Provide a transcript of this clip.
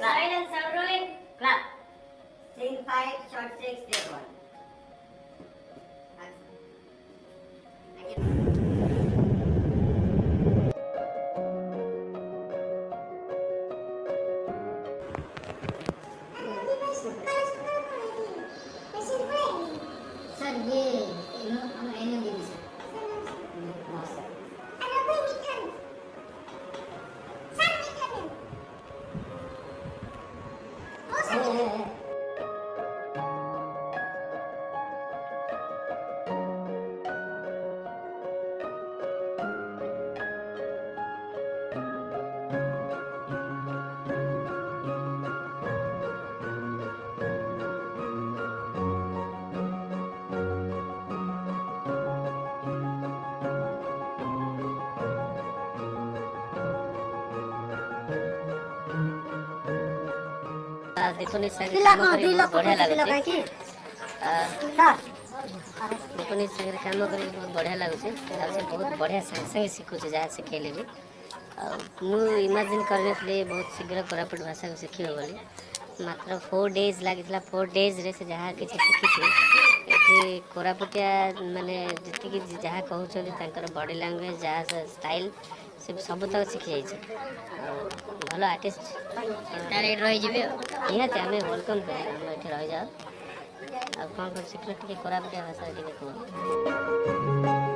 Silence, sound rolling. Clap. Scene 5, shot 6, take 1. Sir, ये हम NM देवी sir. देखो संगे काम बढ़िया लगुचे देखो संगे काम कर बहुत बढ़िया लगुचे बहुत बढ़िया संगे संगे शिखुचे जहाँ शिखेले भी मुझे इमेजिन करने बहुत शीघ्र कोरापुट भाषा को शिखे बोली मात्र 4 days लगी 4 days रे से जहाँ कि शिखी कोरापुटिया माने जी जहाँ कहते बॉडी लैंग्वेज जहाँ स्टाइल सब तक शिखी जाइए भल आर्टिस्ट रही निहती आम वेलकम कर रही जाओ आ कौन शिखल टे कोरापुटिया भाषा टे कह